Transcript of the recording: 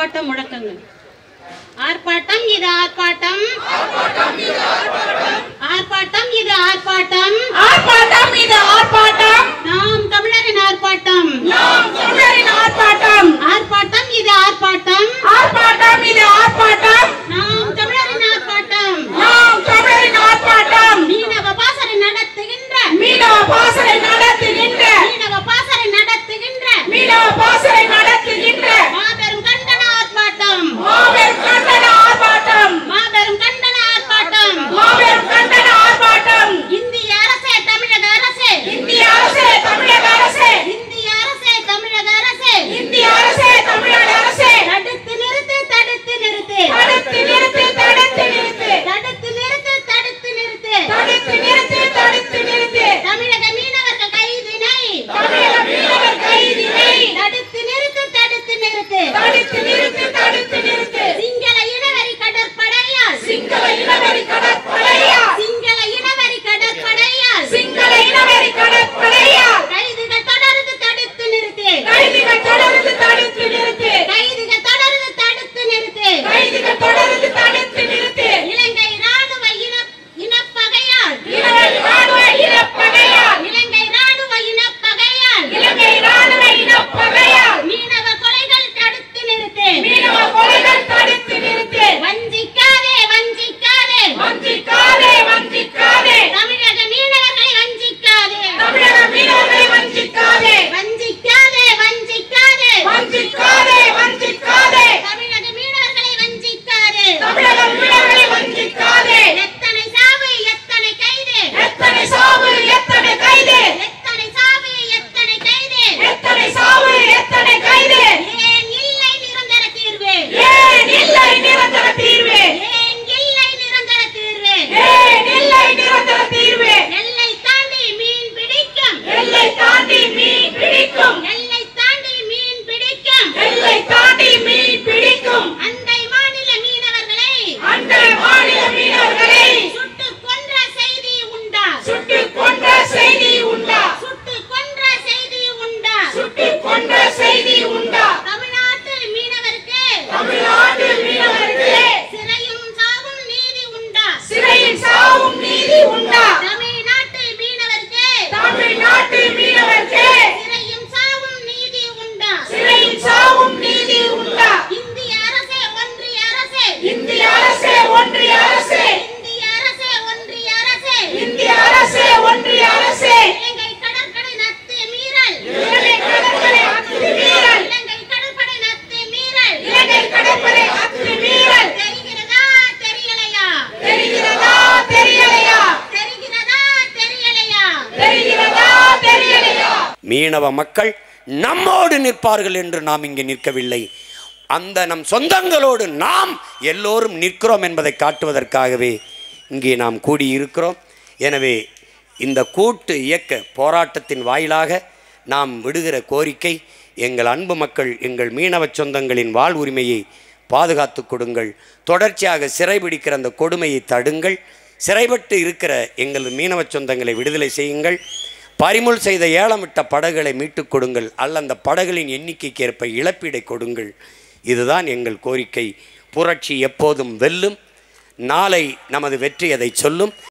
ஆர்ப்பாட்டம் முழக்கங்கள். ஆர்ப்பாட்டம் இது ஆர்ப்பாட்டம், ஆர்ப்பாட்டம் இது ஆர்ப்பாட்டம், ஆர்ப்பாட்டம் இது ஆர்ப்பாட்டம், நாம் தமிழரின் ஆர்ப்பாட்டம், நாம் தமிழரின் ஆர்ப்பாட்டம், ஆர்ப்பாட்டம் இது ஆர்ப்பாட்டம், ஆர்ப்பாட்டம் இது ஆர்ப்பாட்டம், நாம் தமிழரின் ஆர்ப்பாட்டம், நாம் தமிழரின் ஆர்ப்பாட்டம். மீனவ பாசறை நடத்துகின்ற, மீனவ பாசறை நடத்துகின்ற, மீனவ பாசறை நடத்துகின்ற, மீனவ பாசறை நடத்துகின்ற மாபெரும் கண்டன ஆர்ப்பாட்டம், மாபெரும் கண்டன ஆர்ப்பாட்டம், மாபெரும் கண்டன ஆர்ப்பாட்டம், மாபெரும் கண்டன ஆர்ப்பாட்டம். இந்திய அரசே தமிழக அரசே, இந்திய அரசே தமிழக அரசே, இந்திய அரசே தமிழக அரசே, இந்திய அரசே தமிழக அரசே, தடுத்து நிறுத்து, தடுத்து நிறுத்து, தடுத்து நிறுத்து, தடுத்து நிறுத்து, தடுத்து நிறுத்து, தடுத்து நிறுத்து, தடுத்து நிறுத்து, தடுத்து நிறுத்து. தமிழக மீனவர்கள் கைதினை, தமிழக மீனவர் கைதினை தடுத்து நிறுத்து, தடுத்து நிறுத்து, தடுத்து நிறுத்து, தடுத்து நிறுத்து. சிங்கள இனவெறி கடற்படையால், சிங்கள இனவெறி கடற்படையால், சிங்கள இனவெறி கடற்படையால், சிங்கள இனவெறி கடற்படையால் கைதுகள் தொடர்ந்து தடுத்து நிறுத்து, கைதிகள் தொடர்ந்து தடுத்து நிறுத்து, கைதுகள் தொடர்ந்து தடுத்து நிறுத்து, கைதிகள் தொடர்ந்து தடுத்து நிறுத்து. இலங்கை ராணுவ இனப்பகையால், இலங்கை ராணுவ இனப்பகையால், இலங்கை ராணுவ இனப்பகையால், இலங்கை ராணுவ இனப்பகையால் மீனவ கொலைகள் தடுத்து நிறுத்து, மீனவ கொலைகள் தடுத்து நிறுத்து. வஞ்சிக்காதே, வஞ்சிக்காதே, வஞ்சிக்காதே, வஞ்சிக்காதே, தமிழக மீனவர்களை வஞ்சிக்காதே, தமிழக மீனவர்களை வஞ்சிக்காதே, வஞ்சிக்காதே, வஞ்சிக்காதே, வஞ்சிக்காதே, வஞ்சிக்காதே, தமிழக மீனவர்களை வஞ்சிக்காதே, தமிழக மீனவர்களை வஞ்சிக்காதே. எத்தனை சாவு, எத்தனை கைது, எத்தனை சாவு, எத்தனை கைது, எத்தனை சாவு, எத்தனை கைது, எத்தனை சாவு, எத்தனை கைது. ஏன் இல்லை நிரந்தர தீர்வு, ஏன் இல்லை நிரந்தர தீர்வு, ஏன் இல்லை நிரந்தர தீர்வு, ஏன் இல்லை நிரந்தர தீர்வு. எல்லை தாண்டி மீன் பிடிக்கும், எல்லை தாண்டி மீன் பிடிக்கும், எல்லை தாண்டி மீன் பிடிக்கும், எல்லை தாண்டி மீன் பிடிக்கும் அண்டை மாநில மீனவர்களை அண்டை மாநில மீனவர்களை சுட்டுக் கொன்ற செய்தி உண்டா, சுட்டுக் கொன்ற செய்தி உண்டா, சுட்டுக் கொன்ற செய்தி உண்டா, சுட்டுக் கொன்ற செய்தி உண்டா. தமிழ்நாட்டு மீனவருக்கு தமிழ்நாட்டு மீனவருக்கு சிறையும் சாவும் நீதி உண்டா, சிறையில் சாவும் நீதி உண்டா. தமிழ்நாட்டு மீனவருக்கு தமிழ்நாட்டு மீனவருக்கு சிறையும் சாவும் நீதி உண்டா, சிறையில் சாவும் நீதி உண்டா. இந்திய அரசே, ஒன்றிய அரசே, இந்திய அரசே, ஒன்றிய அரசே, இந்திய அரசே, ஒன்றிய அரசே, இந்திய அரசே, ஒன்றிய அரசே, இலங்கை கடற்படை அத்துமீறல், இலங்கை கடற்படை அத்துமீறல், இலங்கை கடற்படை அத்துமீறல், இலங்கை கடற்படை அத்துமீறல். தெரிகிறதா, தெரியலையா, தெரிகிறதா, தெரியலையா, தெரிகிறதா, தெரியலையா, தெரிகிறதா, தெரியலையா. மீனவ மக்கள் நம்மோடு நிற்பார்கள் என்று நாம் இங்கே நிற்கவில்லை, அந்த நம் சொந்தங்களோடு நாம் எல்லோரும் நிற்கிறோம் என்பதை காட்டுவதற்காகவே இங்கே நாம் கூடியிருக்கிறோம். எனவே இந்த கூட்டு இயக்க போராட்டத்தின் வாயிலாக நாம் விடுகிற கோரிக்கை, எங்கள் அன்பு மக்கள், எங்கள் மீனவ சொந்தங்களின் வாழ்வுரிமையை பாதுகாத்து கொடுங்கள், தொடர்ச்சியாக சிறைபிடிக்கிற அந்த கொடுமையை தடுங்கள், சிறைப்பட்டு இருக்கிற எங்கள் மீனவ சொந்தங்களை விடுதலை செய்யுங்கள், பறிமுள் செய்த ஏலமிட்ட படகுகளை மீட்டுக் கொடுங்கள், அல்ல அந்த படகுகளின் எண்ணிக்கைக்கு ஏற்ப இழப்பீடை கொடுங்கள். இதுதான் எங்கள் கோரிக்கை. புரட்சி எப்போதும் வெல்லும். நாளை நமது வெற்றி அதை சொல்லும்.